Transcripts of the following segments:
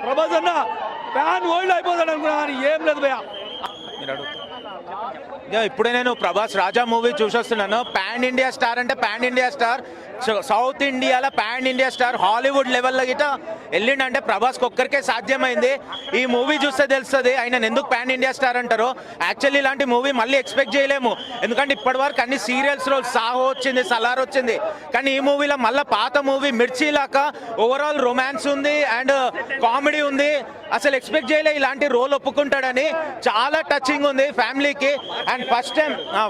ప్రభాస్ అన్న fan world అయిపోతాడు అనుకున్నా కానీ ఏం లేదు భయ్యా. ఇప్పుడే నేను ప్రభాస్ రాజా మూవీ చూసొస్తున్నాను. పాన్ ఇండియా స్టార్ అంటే పాన్ ఇండియా స్టార్, సౌత్ ఇండియాలో పాన్ ఇండియా స్టార్, హాలీవుడ్ లెవెల్లో గిట్ట వెళ్ళిండంటే ప్రభాస్కి ఒక్కరికే సాధ్యమైంది. ఈ మూవీ చూస్తే తెలుస్తుంది ఆయన ఎందుకు పాన్ ఇండియా స్టార్ అంటారో. యాక్చువల్లీ ఇలాంటి మూవీ మళ్ళీ ఎక్స్పెక్ట్ చేయలేము, ఎందుకంటే ఇప్పటివరకు అన్ని సీరియల్స్ రోల్ సాహో వచ్చింది, సలార్ వచ్చింది, కానీ ఈ మూవీలో మళ్ళీ పాత మూవీ మిర్చి లాగా ఓవరాల్ రొమాన్స్ ఉంది అండ్ కామెడీ ఉంది. అసలు ఎక్స్పెక్ట్ చేయలే ఇలాంటి రోల్ ఒప్పుకుంటాడని. చాలా టచింగ్ ఉంది ఫ్యామిలీకి and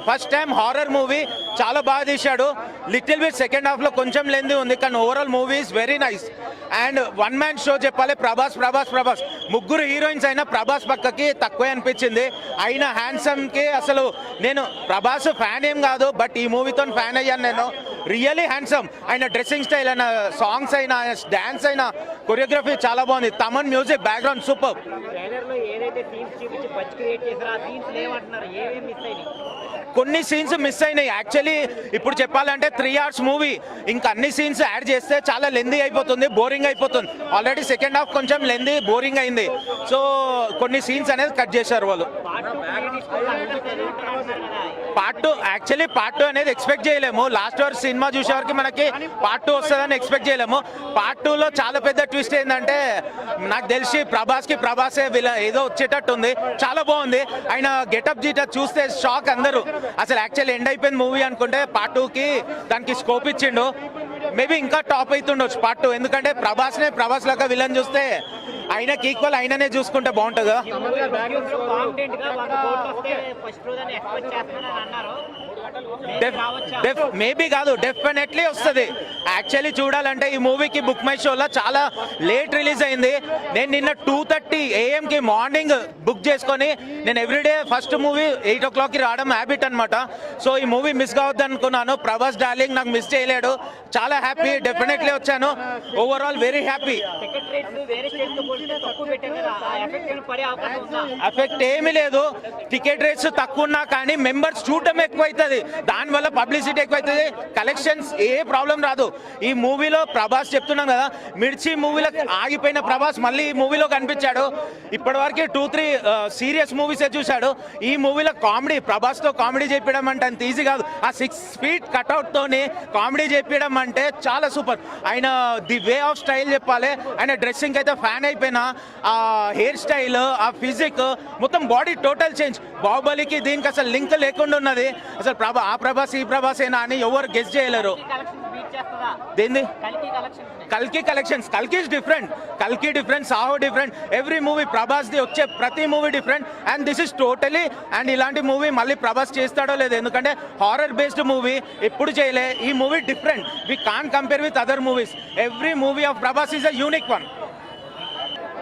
first time horror movie చాలా బాగా తీశాడు. లిటిల్ బిట్ సెకండ్ హాఫ్లో కొంచెం లెంది ఉంది, కానీ overall movie is very nice. And one man show చెప్పాలి. ప్రభాస్ ముగ్గురు హీరోయిన్స్ అయినా ప్రభాస్ పక్కకి తక్కువే అనిపించింది. అయినా హ్యాండ్సమ్కి అసలు నేను ప్రభాస్ ఫ్యాన్ ఏం కాదు, బట్ ఈ మూవీతో ఫ్యాన్ అయ్యాను నేను. Really handsome. ఆయన డ్రెస్సింగ్ స్టైల్ అయినా, సాంగ్స్ అయినా, డ్యాన్స్ అయినా, కొరియోగ్రఫీ చాలా బాగుంది. Thaman music background super. కొన్ని సీన్స్ మిస్ అయినాయి యాక్చువల్లీ. ఇప్పుడు చెప్పాలంటే 3 hours మూవీ, ఇంకా అన్ని సీన్స్ యాడ్ చేస్తే చాలా లెందీ అయిపోతుంది, బోరింగ్ అయిపోతుంది. ఆల్రెడీ సెకండ్ హాఫ్ కొంచెం లెందీ బోరింగ్ అయింది, సో కొన్ని సీన్స్ అనేది కట్ చేశారు వాళ్ళు. పార్ట్ 2 అనేది ఎక్స్పెక్ట్ చేయలేము. లాస్ట్ వరకు సినిమా చూసేవారికి మనకి పార్ట్ 2 వస్తుందని ఎక్స్పెక్ట్ చేయలేము. పార్ట్ 2లో చాలా పెద్ద ట్విస్ట్ ఏంటంటే నాకు తెలిసి ప్రభాసే ఏదో వచ్చేటట్టు ఉంది. చాలా బాగుంది. ఆయన గెటప్ జీటప్ చూస్తే షాక్ అందరూ. అసలు యాక్చువల్లీ ఎండ్ అయిపోయింది మూవీ అనుకుంటే పార్ట్ 2కి దానికి స్కోప్ ఇచ్చిండు. మేబీ ఇంకా టాప్ అవుతుండొచ్చు పార్ట్ 2, ఎందుకంటే ప్రభాస్ లాగా విలన్ చూస్తే ఆయనకి ఈక్వల్ ఆయననే చూసుకుంటే బాగుంటుంది కదా. మేబీ కాదు, డెఫినెట్లీ వస్తుంది. యాక్చువల్లీ చూడాలంటే ఈ మూవీకి బుక్ మై షోలో చాలా లేట్ రిలీజ్ అయింది. నేను నిన్న 2:30 AM మార్నింగ్ బుక్ చేసుకొని నేను ఎవ్రీడే ఫస్ట్ మూవీ 8 o'clockకి రావడం హ్యాబిట్ అనమాట. సో ఈ మూవీ మిస్ కావద్దు అనుకున్నాను. ప్రభాస్ డార్లింగ్ నాకు మిస్ చేయలేడు. చాలా హ్యాపీ, డెఫినెట్లీ వచ్చాను. Overall very happy. ఎఫెక్ట్ ఏమీ లేదు. టికెట్ రేట్స్ తక్కువ ఉన్నా కానీ మెంబర్స్ చూడటం ఎక్కువ అవుతుంది, దానివల్ల పబ్లిసిటీ ఎక్కువ అవుతుంది. కలెక్షన్స్ ఏ ప్రాబ్లం రాదు. ఈ మూవీలో ప్రభాస్ చెప్తున్నాం కదా, మిర్చి మూవీలో ఆగిపోయిన ప్రభాస్ మళ్ళీ ఈ మూవీలో కనిపించాడు. ఇప్పటివరకు 2-3 సీరియస్ మూవీసే చూశాడు. ఈ మూవీలో కామెడీ, ప్రభాస్తో కామెడీ చెప్పడం అంటే అంత ఈజీ కాదు. ఆ 6 feet కట్అవుట్తోని కామెడీ చెప్పడం అంటే చాలా సూపర్. ఆయన ది వే ఆఫ్ స్టైల్ చెప్పాలి. ఆయన డ్రెస్సింగ్ అయితే ఫ్యాన్ అయిపోయినా, ఆ హెయిర్ స్టైల్, ఆ ఫిజిక్, మొత్తం బాడీ టోటల్ చేంజ్. బాహుబలికి దీనికి అసలు లింక్ లేకుండా ఉన్నది. అసలు ఆ ప్రభాస్ ఈ ప్రభాసేనా అని ఎవరు గెస్ చేయలేరు. దేంది కల్కి కలెక్షన్స్, కల్కి ఇస్ డిఫరెంట్, కల్కి different, Saaho different. Every movie ప్రభాస్ది వచ్చే ప్రతి movie different and this is totally. And ఇలాంటి మూవీ మళ్ళీ ప్రభాస్ చేస్తాడో లేదు, ఎందుకంటే హారర్ బేస్డ్ మూవీ ఎప్పుడు చేయలే. ఈ movie different. We can't compare with other movies. Every movie of Prabhas is a unique one.